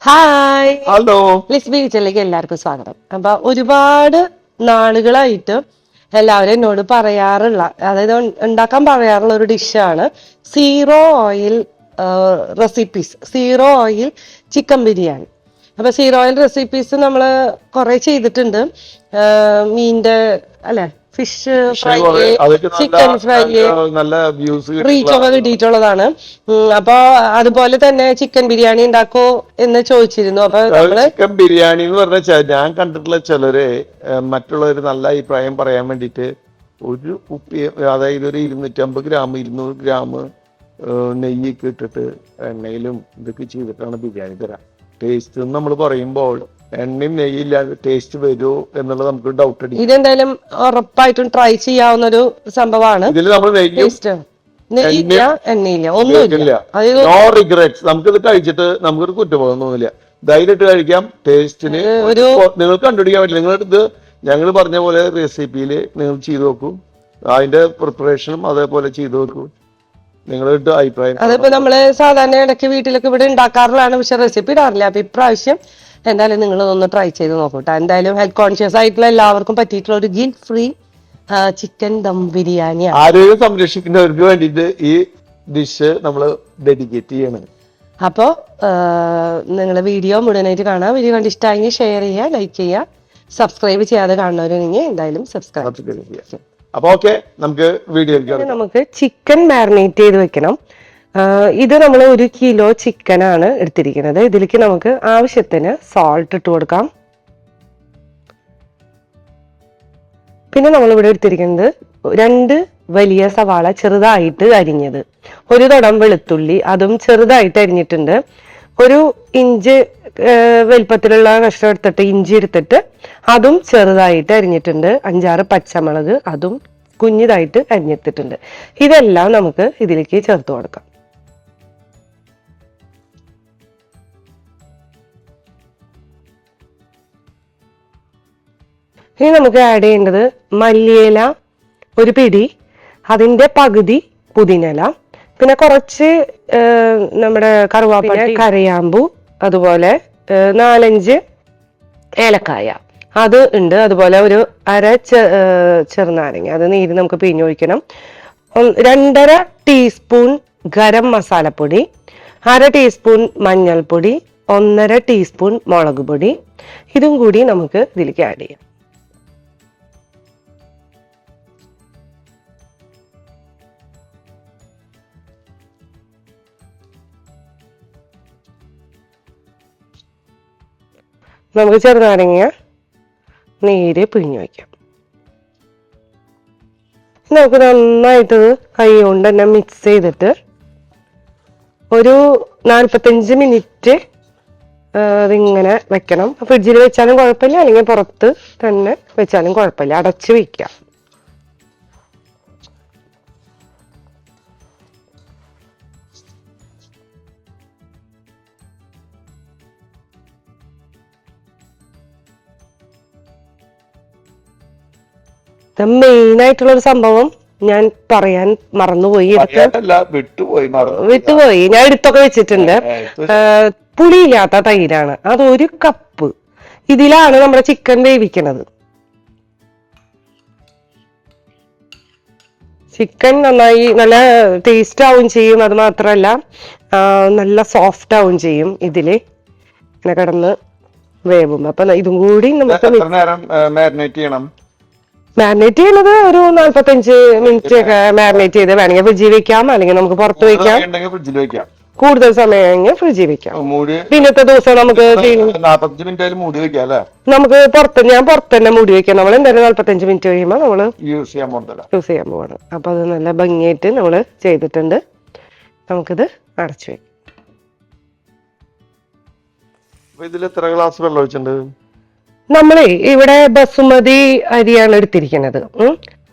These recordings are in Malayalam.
Hi, hello. ലിസ്ബി കിച്ചണിലേക്ക് എല്ലാവർക്കും സ്വാഗതം. അപ്പൊ ഒരുപാട് നാളുകളായിട്ട് എല്ലാവരും എന്നോട് പറയാറുള്ള, അതായത് ഉണ്ടാക്കാൻ പറയാറുള്ള ഒരു ഡിഷാണ് zero oil recipes, zero oil chicken biryani. അപ്പൊ സീറോ ഓയിൽ റെസിപ്പീസ് നമ്മള് കുറെ ചെയ്തിട്ടുണ്ട്. മീൻ്റെ അല്ലെ, ഫിഷ് ഫ്രൈ, ചിക്കൻ ഫ്രൈ, നല്ല വ്യൂസ് റീച്ച് ഒക്കെ കിട്ടിയിട്ടുള്ളതാണ്. അപ്പൊ അതുപോലെ തന്നെ ചിക്കൻ ബിരിയാണി ഉണ്ടാക്കോ എന്ന് ചോദിച്ചിരുന്നു. അപ്പൊ നമ്മള് ചിക്കൻ ബിരിയാണി എന്ന് പറഞ്ഞാൽ ഞാൻ കണ്ടിട്ടുള്ള ചിലര് മറ്റുള്ളവർ നല്ല അഭിപ്രായം പറയാൻ വേണ്ടിട്ട് ഒരു കുപ്പി, അതായത് ഒരു 250 ഗ്രാം 200 ഗ്രാം നെയ്യൊക്കെ ഇട്ടിട്ട് എണ്ണയിലും ഇതൊക്കെ ചെയ്തിട്ടാണ് ബിരിയാണി തരാം. ടേസ്റ്റ് നമ്മൾ പറയുമ്പോൾ എണ്ണയും നെയ്യില്ലാതെ ടേസ്റ്റ് വരുമോ എന്നുള്ളത് നമുക്ക് ഡൗട്ട് അടിക്കും. ഇതെന്തായാലും ഉറപ്പായിട്ടും ട്രൈ ചെയ്യാവുന്ന ഒരു സംഭവമാണ്. ഇതിൽ നമ്മൾ നെയ്യും നെയ്യില്ല, എണ്ണയില്ല, ഒന്നുമില്ല. No regrets. നമുക്കിത് കഴിച്ചിട്ട് നമുക്കൊരു കുറ്റബോധം തോന്നില്ല. ധൈര്യമായിട്ട് കഴിക്കാം. ടേസ്റ്റിന് നിങ്ങൾക്ക് കണ്ടുപിടിക്കാൻ പറ്റില്ല. നിങ്ങളിത് ഞങ്ങൾ പറഞ്ഞ പോലെ റെസിപ്പിയിൽ നിങ്ങൾ ചെയ്തു നോക്കൂ. അതിന്റെ പ്രിപ്പറേഷനും അതേപോലെ ചെയ്തു നോക്കൂ. നിങ്ങളുടെ അഭിപ്രായം. അതിപ്പോ നമ്മള് സാധാരണ ഇടയ്ക്ക് വീട്ടിലൊക്കെ ഇവിടെ ഉണ്ടാക്കാറുള്ളതാണ്, പക്ഷെ റെസിപ്പി ഇടാറില്ല. അപ്പൊ ഇപ്രാവശ്യം എന്തായാലും നിങ്ങൾ ഒന്ന് ട്രൈ ചെയ്ത് നോക്കൂട്ടോ. എന്തായാലും ഹെൽത്ത് കോൺഷ്യസ് ആയിട്ടുള്ള എല്ലാവർക്കും പറ്റിയിട്ടുള്ള ഒരു guilt free chicken dum biryani. ആരോഗ്യം സംരക്ഷിക്കുന്നവർക്ക് വേണ്ടിയിട്ട് ഈ ഡിഷ് നമ്മൾ ഡെഡിക്കേറ്റ് ചെയ്യണം. അപ്പോ നിങ്ങൾ വീഡിയോ മുഴുവനായിട്ട് കാണാം. വീഡിയോ കണ്ട് ഇഷ്ടമായെങ്കിൽ ഷെയർ ചെയ്യുക, ലൈക്ക് ചെയ്യുക. സബ്സ്ക്രൈബ് ചെയ്യാതെ കാണുന്നവരുണ്ടെങ്കിൽ എന്തായാലും സബ്സ്ക്രൈബ് ചെയ്യുക. അപ്പൊ ഓക്കെ, നമുക്ക് വീഡിയോ നമുക്ക് ചിക്കൻ മാരിനേറ്റ് ചെയ്ത് വെക്കണം. ഇത് നമ്മൾ 1 കിലോ ചിക്കനാണ് എടുത്തിരിക്കുന്നത്. ഇതിലേക്ക് നമുക്ക് ആവശ്യത്തിന് സോൾട്ട് ഇട്ട് കൊടുക്കാം. പിന്നെ നമ്മൾ ഇവിടെ എടുത്തിരിക്കുന്നത് 2 വലിയ സവാള ചെറുതായിട്ട് അരിഞ്ഞത്, 1 തുടം വെളുത്തുള്ളി അതും ചെറുതായിട്ട് അരിഞ്ഞിട്ടുണ്ട്, 1 ഇഞ്ച് വലിപ്പത്തിലുള്ള കഷ്ണം എടുത്തിട്ട് ഇഞ്ചി എടുത്തിട്ട് അതും ചെറുതായിട്ട് അരിഞ്ഞിട്ടുണ്ട്, 5-6 പച്ചമുളക് അതും കുഞ്ഞിതായിട്ട് അരിഞ്ഞെടുത്തിട്ടുണ്ട്. ഇതെല്ലാം നമുക്ക് ഇതിലേക്ക് ചേർത്ത് കൊടുക്കാം. ഇനി നമുക്ക് ആഡ് ചെയ്യേണ്ടത് മല്ലിയില 1 പിടി, അതിന്റെ പകുതി പുതിനയില, പിന്നെ കുറച്ച് നമ്മുടെ കറുവാപ്പട്ട, കരയാമ്പൂ, അതുപോലെ 4-5 ഏലക്കായ അത് ഉണ്ട്. അതുപോലെ 1/2 ചെറുനാരങ്ങ, അത് നീര് നമുക്ക് പിഴിഞ്ഞൊഴിക്കണം. 2.5 ടീസ്പൂൺ ഗരം മസാലപ്പൊടി, 1/2 ടീസ്പൂൺ മഞ്ഞൾപ്പൊടി, 1.5 ടീസ്പൂൺ മുളക് പൊടി. ഇതും കൂടി നമുക്ക് ഇതിലേക്ക് ആഡ് ചെയ്യാം. നമുക്ക് ചെറുനാരങ്ങ നീര് പിഴിഞ്ഞു വയ്ക്കാം. നമുക്ക് നന്നായിട്ട് കൈ കൊണ്ട് തന്നെ മിക്സ് ചെയ്തിട്ട് ഒരു 45 മിനിറ്റ് അതിങ്ങനെ വെക്കണം. ഫ്രിഡ്ജിൽ വെച്ചാലും കുഴപ്പമില്ല, അല്ലെങ്കിൽ പുറത്ത് തന്നെ വെച്ചാലും കുഴപ്പമില്ല. അടച്ച് വെക്കാം. മെയിൻ ആയിട്ടുള്ള ഒരു സംഭവം ഞാൻ പറയാൻ മറന്നുപോയി, വിട്ടുപോയി. ഞാൻ എടുത്തൊക്കെ വെച്ചിട്ടുണ്ട്. പുളിയില്ലാത്ത തൈരാണ്, അത് 1 കപ്പ്. ഇതിലാണ് നമ്മുടെ ചിക്കൻ വേവിക്കണത്. ചിക്കൻ നന്നായി നല്ല ടേസ്റ്റ് ആവും ചെയ്യും. അത് മാത്രല്ല നല്ല സോഫ്റ്റ് ആവും ചെയ്യും ഇതില് ഇങ്ങനെ കിടന്ന് വേവും. അപ്പൊ ഇതും കൂടി നമുക്ക് മാരിനേറ്റ് ചെയ്യുന്നത് ഒരു 45 മിനിറ്റ് ഒക്കെ മാരിനേറ്റ് ചെയ്ത് വേണമെങ്കിൽ ഫ്രിഡ്ജിൽ വെക്കാം, അല്ലെങ്കിൽ നമുക്ക് പുറത്ത് വെക്കാം. കൂടുതൽ സമയം ഫ്രിഡ്ജിൽ വെക്കാം. പിന്നത്തെ ദിവസം നമുക്ക് നമുക്ക് ഞാൻ പുറത്ത് തന്നെ മൂടി വെക്കാം. നമ്മൾ എന്തായാലും 45 മിനിറ്റ് കഴിയുമ്പോൾ നമ്മള് യൂസ് ചെയ്യാൻ പോവാണ്. അപ്പൊ അത് നല്ല ഭംഗിയായിട്ട് നമ്മള് ചെയ്തിട്ടുണ്ട്. നമുക്കിത് അടച്ചു വെക്കാം. ഇതിൽ എത്ര ഗ്ലാസ് വെള്ളം ഒഴിച്ചിട്ടുണ്ട്? നമ്മളെ ഇവിടെ ബസുമതി അരിയാണ് എടുത്തിരിക്കുന്നത്.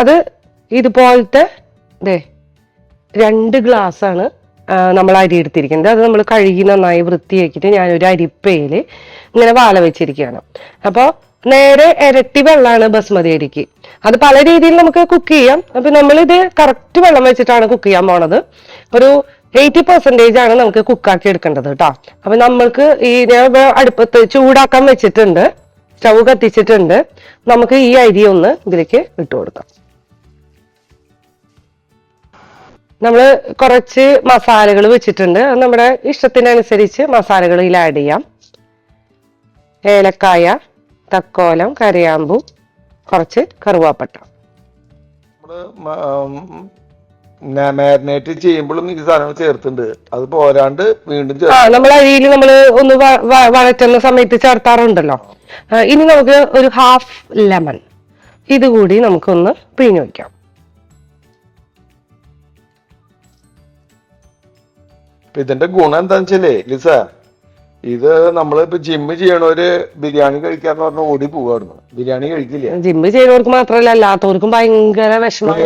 അത് ഇതുപോലത്തെ 2 ഗ്ലാസ് ആണ് നമ്മൾ അരി എടുത്തിരിക്കുന്നത്. അത് നമ്മൾ കഴുകി നന്നായി വൃത്തിയാക്കിയിട്ട് ഞാനൊരു അരിപ്പയില് ഇങ്ങനെ വാല വെച്ചിരിക്കുകയാണ്. അപ്പൊ നേരെ ഇരട്ടി വെള്ളമാണ് ബസുമതി അരിക്ക്. അത് പല രീതിയിൽ നമുക്ക് കുക്ക് ചെയ്യാം. അപ്പൊ നമ്മളിത് കറക്റ്റ് വെള്ളം വെച്ചിട്ടാണ് കുക്ക് ചെയ്യാൻ പോണത്. ഒരു 80% ആണ് നമുക്ക് കുക്കാക്കി എടുക്കേണ്ടത് കേട്ടോ. അപ്പൊ നമ്മൾക്ക് ഈ അടുപ്പത്ത് ചൂടാക്കാൻ വെച്ചിട്ടുണ്ട്, സ്റ്റൗ കത്തിച്ചിട്ടുണ്ട്. നമുക്ക് ഈ അരി ഒന്ന് ഇതിലേക്ക് ഇട്ട് കൊടുക്കാം. നമ്മള് കുറച്ച് മസാലകൾ വെച്ചിട്ടുണ്ട്, നമ്മുടെ ഇഷ്ടത്തിനനുസരിച്ച് മസാലകൾ ഇതിൽ ആഡ് ചെയ്യാം. ഏലക്കായ, തക്കോലം, കരയാമ്പൂ, കുറച്ച് കറുവാപ്പട്ട. മാരിനേറ്റ് ചെയ്യുമ്പോഴും ഈ സാധനങ്ങൾ ചേർത്തിട്ടുണ്ട്, അത് പോരാണ്ട് വീണ്ടും നമ്മൾ അരിയിൽ നമ്മൾ ഒന്ന് വഴറ്റുന്ന സമയത്ത് ചേർത്താറുണ്ടല്ലോ. ഇനി നമുക്ക് ഒരു ഹാഫ് ലെമൺ ഇതുകൂടി നമുക്കൊന്ന് പിഴിഞ്ഞു വയ്ക്കാം. ഇതിന്റെ ഗുണം എന്താന്ന് വെച്ചാലേ ലിസ, ഇത് നമ്മളിപ്പോ ജിമ്മ് ചെയ്യണവര് ബിരിയാണി കഴിക്കാന്ന് പറഞ്ഞ ഓടി പോവായിരുന്നു, ബിരിയാണി കഴിക്കില്ല. ജിമ്മ് ചെയ്യുന്നവർക്ക് മാത്രമല്ല അല്ലാത്തവർക്കും ഭയങ്കര വിഷമം,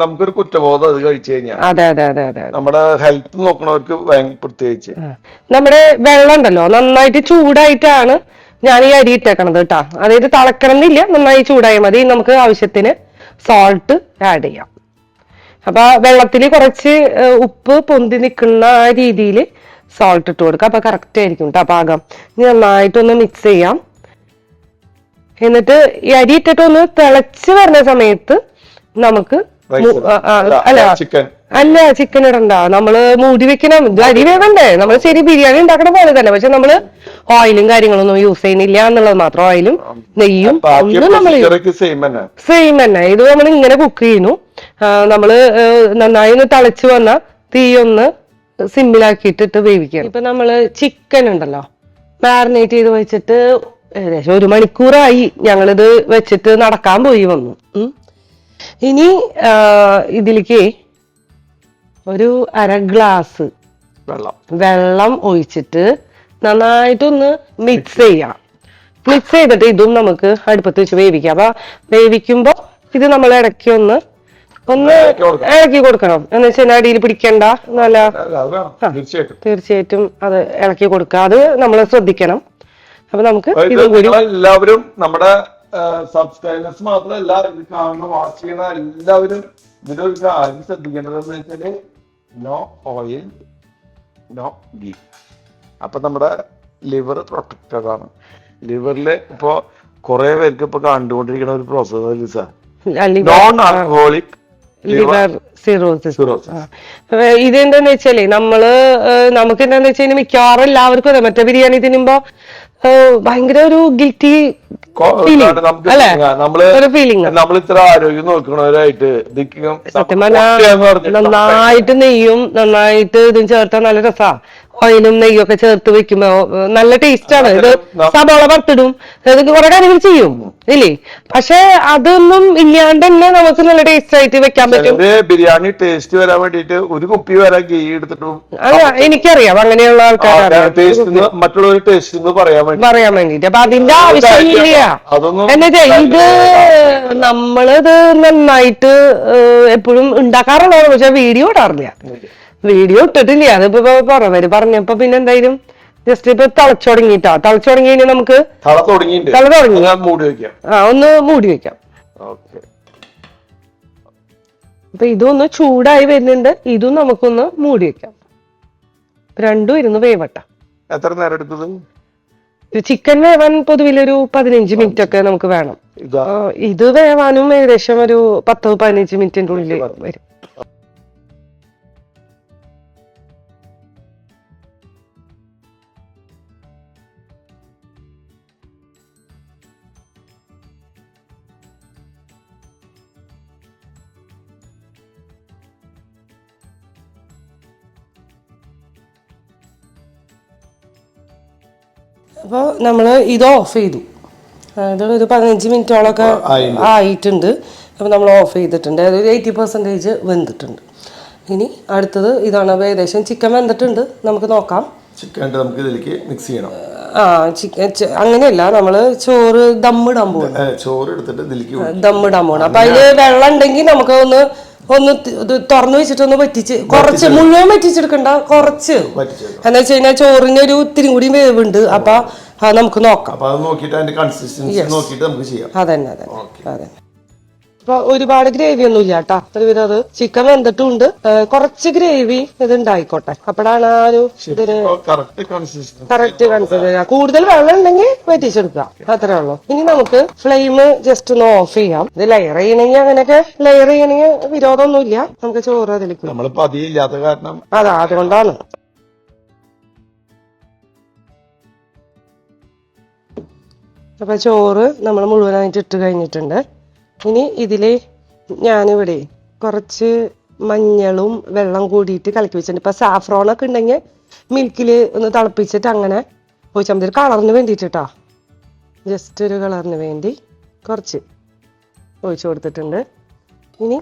നമുക്കൊരു കുറ്റബോധം അത് കഴിച്ചു കഴിഞ്ഞാൽ. അതെ അതെ അതെ അതെ. നമ്മുടെ ഹെൽത്ത് നോക്കണവർക്ക് പ്രത്യേകിച്ച്. നമ്മുടെ വെള്ളം ഉണ്ടല്ലോ നന്നായിട്ട് ചൂടായിട്ടാണ് ഞാൻ ഈ അരി ഇട്ടേക്കണത് കേട്ടാ. അതായത് തിളക്കണം എന്നില്ല, നന്നായി ചൂടായാൽ മതി. നമുക്ക് ആവശ്യത്തിന് സോൾട്ട് ആഡ് ചെയ്യാം. അപ്പൊ വെള്ളത്തിൽ കുറച്ച് ഉപ്പ് പൊന്തി നിൽക്കുന്ന ആ രീതിയിൽ സോൾട്ട് ഇട്ട് കൊടുക്കുക. അപ്പൊ കറക്റ്റ് ആയിരിക്കും കേട്ടോ പാകം. ഇനി നന്നായിട്ടൊന്ന് മിക്സ് ചെയ്യാം. എന്നിട്ട് ഈ അരി ഇട്ടിട്ട് ഒന്ന് തിളച്ച് വരുന്ന സമയത്ത് നമുക്ക് അല്ല ചിക്കൻ ഇടണ്ട, നമ്മള് മൂടി വെക്കണം. ഇത് അരി വേവണ്ടേ, നമ്മള് ശരി ബിരിയാണി ഉണ്ടാക്കണ പോലെ തന്നെ, പക്ഷെ നമ്മള് ഓയിലും കാര്യങ്ങളൊന്നും യൂസ് ചെയ്യുന്നില്ല എന്നുള്ളത് മാത്രം. ഓയിലും നെയ്യും ഒന്നും നമ്മൾ സെയിം തന്നെ. ഇത് നമ്മൾ ഇങ്ങനെ കുക്ക് ചെയ്യുന്നു. നമ്മള് നന്നായി ഒന്ന് തിളച്ച് വന്ന തീ ഒന്ന് സിമ്പിളാക്കിയിട്ടിട്ട് വേവിക്കണം. ഇപ്പൊ നമ്മള് ചിക്കൻ ഉണ്ടല്ലോ മാരിനേറ്റ് ചെയ്ത് വെച്ചിട്ട് ഏകദേശം 1 മണിക്കൂറായി ഞങ്ങളിത് വെച്ചിട്ട് നടക്കാൻ പോയി വന്നു. ഇനി ഇതിലേക്ക് ഒരു 1/2 ഗ്ലാസ് വെള്ളം ഒഴിച്ചിട്ട് നന്നായിട്ടൊന്ന് മിക്സ് ചെയ്യാം. മിക്സ് ചെയ്തിട്ട് ഇതും നമുക്ക് അടുപ്പത്ത് വെച്ച് വേവിക്കാം. അപ്പൊ വേവിക്കുമ്പോ ഇത് നമ്മൾ ഇടയ്ക്ക് ഒന്ന് ഇളക്കി കൊടുക്കണം. എന്ന് വെച്ചാൽ അടിയിൽ പിടിക്കണ്ട, നല്ല തീർച്ചയായിട്ടും അത് ഇളക്കി കൊടുക്കുക. അത് നമ്മൾ ശ്രദ്ധിക്കണം. അപ്പൊ നമുക്ക് എല്ലാവരും നമ്മുടെ സബ്സ്ക്രൈബേഴ്സ് മാത്രമല്ല, ഇത് കാണുന്ന വാച്ച് ചെയ്യുന്ന എല്ലാവരും ഇതിലൊരു കാര്യം ശ്രദ്ധിക്കേണ്ടതെന്ന് വെച്ചാല് നോ ഓയിൽ നോ ഗീ. അപ്പൊ നമ്മുടെ ലിവർ പ്രൊട്ടക്റ്റഡ് ആണ്. ലിവറില് ഇപ്പൊ കുറെ പേർക്ക് ഇപ്പൊ കണ്ടുകൊണ്ടിരിക്കുന്ന ഒരു process non alcoholic liver cirrhosis. ഇതെന്താന്ന് വെച്ചാലേ നമുക്ക് എന്താന്ന് വെച്ചാൽ മിക്കവാറും എല്ലാവർക്കും അതെ, മറ്റേ ബിരിയാണി തിന്നുമ്പോ ഭയങ്കര ഒരു ഗിൽറ്റി നമ്മൾ ഇത്ര ആരോഗ്യം നോക്കണവരായിട്ട് സത്യം പറഞ്ഞാൽ നന്നായിട്ട് നെയ്യും നന്നായിട്ട് ഇതും ചേർത്താൽ നല്ല രസാ. ഓയിലും നെയ്യൊക്കെ ചേർത്ത് വെക്കുമ്പോ നല്ല ടേസ്റ്റ് ആണ്. ഇത് സബോള വറുത്തിടും, കുറെ കാര്യങ്ങൾ ചെയ്യും ഇല്ലേ, പക്ഷെ അതൊന്നും ഇല്ലാണ്ട് തന്നെ നമുക്ക് നല്ല ടേസ്റ്റ് ആയിട്ട് വെക്കാൻ പറ്റും. ബിരിയാണി ടേസ്റ്റ് വരാൻ വേണ്ടിട്ട് ഒരു കുപ്പി വരെ ഗീ എടുത്തിട്ടും എനിക്കറിയാം അങ്ങനെയുള്ള ആൾക്കാർ മറ്റുള്ളവർ ടേസ്റ്റ് പറയാൻ വേണ്ടിട്ട്. അപ്പൊ അതിന്റെ ആവശ്യമില്ല. എന്നുവെച്ചാ ഇത് നമ്മളിത് നന്നായിട്ട് എപ്പോഴും ഉണ്ടാക്കാറുള്ളതാണ്, പക്ഷെ വീഡിയോ ഇടാറില്ല. വീഡിയോ ഇട്ടിട്ടില്ല. അതിപ്പോ പുറവര് പറഞ്ഞപ്പോ പിന്നെ എന്തായാലും ജസ്റ്റ് ഇപ്പൊ തിളച്ചു തുടങ്ങി കഴിഞ്ഞാൽ നമുക്ക് ഒന്ന് മൂടി വെക്കാം. അപ്പൊ ഇതൊന്ന് ചൂടായി വരുന്നുണ്ട്, ഇതും നമുക്കൊന്ന് മൂടി വെക്കാം. രണ്ടും ഇരുന്ന് വേവട്ട. എത്ര നേരം എടുത്തത്? ചിക്കൻ വേവാൻ പൊതുവിലൊരു 15 മിനിറ്റ് ഒക്കെ നമുക്ക് വേണം. ഇത് വേവാനും ഏകദേശം ഒരു 10-15 മിനിറ്റിന്റെ ഉള്ളിൽ വരും. അപ്പോൾ നമ്മൾ ഇത് ഓഫ് ചെയ്തു. ഇതൊരു 15 മിനിറ്റോളൊക്കെ ആയിട്ടുണ്ട്. അപ്പോൾ നമ്മൾ ഓഫ് ചെയ്തിട്ടുണ്ട്. അതൊരു 80% വെന്തിട്ടുണ്ട്. ഇനി അടുത്തത് ഇതാണ്. ഏകദേശം ചിക്കൻ വെന്തിട്ടുണ്ട്. നമുക്ക് നോക്കാം. ചിക്കൻ നമുക്ക് ഇതിലേക്ക് മിക്സ് ചെയ്യണം. ചിക്കൻ അങ്ങനെയല്ല, നമ്മൾ ചോറ് ദമ്മിടാൻ പോകണം. ചോറ് എടുത്തിട്ട് ദമ്മിടാൻ പോകണം. അപ്പൊ അതില് വെള്ളം ഉണ്ടെങ്കിൽ നമുക്ക് ഒന്ന് തുറന്നു വെച്ചിട്ട് ഒന്ന് വറ്റിച്ച്, കുറച്ച് മുഴുവൻ വറ്റിച്ചെടുക്കണ്ട, കുറച്ച്. എന്താ വെച്ച് കഴിഞ്ഞാൽ ചോറിന് ഒരു ഇത്തിരി കൂടി വേവുണ്ട്. അപ്പൊ നമുക്ക് നോക്കാം. അതന്നെ. ഇപ്പൊ ഒരുപാട് ഗ്രേവി ഒന്നും ഇല്ല കേട്ടോ. ഒരുവിധം അത് ചിക്കൻ വെന്തിട്ടുണ്ട്. കുറച്ച് ഗ്രേവി ഇത് ഉണ്ടായിക്കോട്ടെ. അപ്പോഴാണ് ആ ഒരു ഇതിന് കറക്റ്റ് കൺസിസ്റ്റൻസി. Correct consider. കൂടുതൽ വെള്ളം ഉണ്ടെങ്കിൽ വറ്റിച്ചെടുക്കുക, അത്രേ ഉള്ളൂ. ഇനി നമുക്ക് ഫ്ലെയിം ജസ്റ്റ് ഒന്ന് ഓഫ് ചെയ്യാം. ഇത് ലെയർ ചെയ്യണമെങ്കിൽ അങ്ങനെയൊക്കെ ലെയർ ചെയ്യണമെങ്കിൽ വിരോധമൊന്നുമില്ല. നമുക്ക് ചോറ് അതിലേക്ക് നമ്മളിപ്പോ അതില്ലാത്ത കാരണം അതാ, അതുകൊണ്ടാണ്. അപ്പൊ ചോറ് നമ്മൾ മുഴുവനായിട്ട് ഇട്ട് കഴിഞ്ഞിട്ടുണ്ട്. ഇനി ഇതില് ഞാനിവിടെ കുറച്ച് മഞ്ഞളും വെള്ളം കൂടിയിട്ട് കലക്കി വെച്ചിട്ടുണ്ട്. ഇപ്പൊ സാഫ്രോണൊക്കെ ഉണ്ടെങ്കിൽ മിൽക്കില് ഒന്ന് തിളപ്പിച്ചിട്ട് അങ്ങനെ ഒഴിച്ചാൽ മതി. കളറിന് വേണ്ടിയിട്ടാ, ജസ്റ്റ് ഒരു കളറിന് വേണ്ടി കുറച്ച് ഒഴിച്ചു കൊടുത്തിട്ടുണ്ട്. ഇനി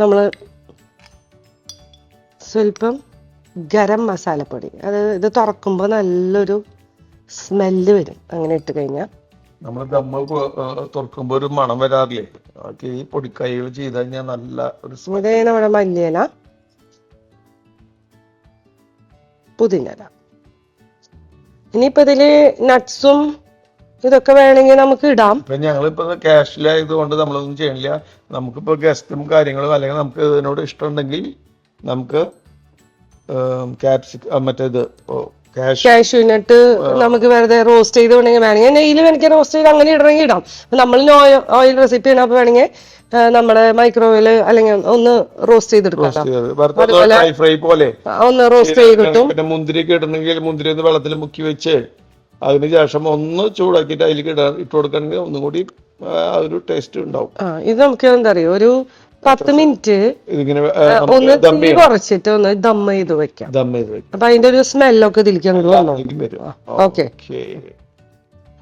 നമ്മൾ സ്വല്പം ഗരം മസാലപ്പൊടി, ഇത് തുറക്കുമ്പോൾ നല്ലൊരു സ്മെല്ല് വരും അങ്ങനെ ഇട്ട് കഴിഞ്ഞാൽ. നമ്മൾ ദമ്മ് തുറക്കുമ്പോ ഒരു മണം വരാറില്ലേ, ഈ പൊടിക്കൈകൾ ചെയ്ത് കഴിഞ്ഞാൽ നല്ല ഒരു ഇതേ നമ്മുടെ മല്ലിയില, പുതിനയില. ഇനിയിപ്പോ ഇതില് നട്ട്സും ഇതൊക്കെ വേണമെങ്കിൽ നമുക്ക് ഇടാം. ഇപ്പൊ ഞങ്ങളിപ്പോ ക്യാഷിലായത് കൊണ്ട് നമ്മളൊന്നും ചെയ്യണില്ല. നമുക്കിപ്പോ ഗസ്റ്റും കാര്യങ്ങളും അല്ലെങ്കിൽ നമുക്ക് ഇതിനോട് ഇഷ്ടമുണ്ടെങ്കിൽ നമുക്ക് മറ്റേത് കാഷ്യൂനട്ട് നമുക്ക് വെറുതെ റോസ്റ്റ് ചെയ്ത് വേണമെങ്കിൽ നെയ്യിൽ എനിക്ക് റോസ്റ്റ് ചെയ്ത് അങ്ങനെ ഇടണമെങ്കിൽ ഇടാം. നമ്മൾ ഓയിൽ റെസിപ്പി ചെയ്യണപ്പോ വേണമെങ്കിൽ നമ്മുടെ മൈക്രോവേവില് അല്ലെങ്കിൽ ഒന്ന് റോസ്റ്റ് ചെയ്തെടുക്കാം. ഫ്രൈ പോലെ ഒന്ന് റോസ്റ്റ് ചെയ്ത് കിട്ടും. പിന്നെ മുന്തിരിയൊക്കെ ഇടണമെങ്കിൽ മുന്തിരി ഒന്ന് വെള്ളത്തിൽ മുക്കി വെച്ച് അതിന് ശേഷം ഒന്ന് ചൂടാക്കിയിട്ട് അതിലേക്ക് ഇട്ട് കൊടുക്കണമെങ്കിൽ ഒന്നും കൂടി ആ ഒരു ടേസ്റ്റ് ഉണ്ടാവും. ഇത് നമുക്ക് എന്താ അറിയോ, ഒരു 10 മിനിറ്റ് ഇതിങ്ങനെ ഒന്ന് തീ കുറച്ചിട്ട് ഒന്ന് ദം ചെയ്ത് വെക്കാം. അപ്പൊ അതിന്റെ ഒരു സ്മെല്ലൊക്കെ ഇതിലേക്ക് അങ്ങോട്ട് വന്നു. ഓക്കെ,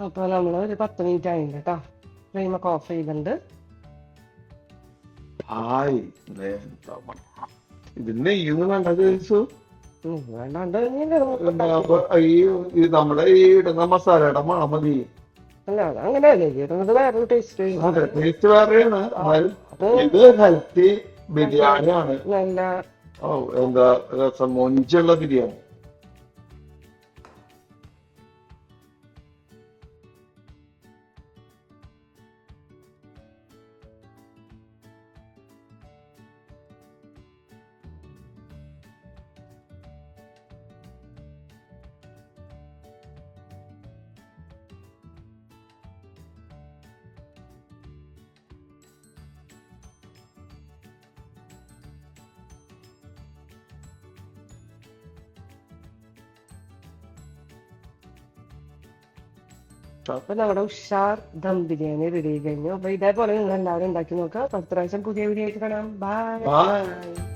അപ്പൊ നമ്മള് ഒരു 10 മിനിറ്റ് ആയിട്ടുണ്ട് കേട്ടോ. ഫ്ലെയിമൊക്കെ ഓഫ് ചെയ്തിട്ടുണ്ട്. ഇതിന്റെ ഇന്ന് വേണ്ടത് വേണ്ടാണ്ട് നമ്മുടെ ഈ ഇടുന്ന മസാലയുടെ മണം മതി. അല്ല, അങ്ങനെയല്ലേ ഇടുന്നത്, വേറൊരു ടേസ്റ്റ്. ടേസ്റ്റ് വേറെയാണ്. ഇത് ഹെൽത്തി ബിരിയാണിയാണ്. നല്ല എന്താ രസം, മൊഞ്ചുള്ള ബിരിയാണി. അപ്പൊ നമ്മുടെ ഉഷാർ ദം ബിരിയാണി റെഡി ആയി കഴിഞ്ഞു. അപ്പൊ ഇതേപോലെ നിങ്ങൾ എല്ലാവരും ഉണ്ടാക്കി നോക്കുക. അടുത്ത പ്രാവശ്യം പുതിയ വീഡിയോ ആയിട്ട് കാണാം. ബൈ.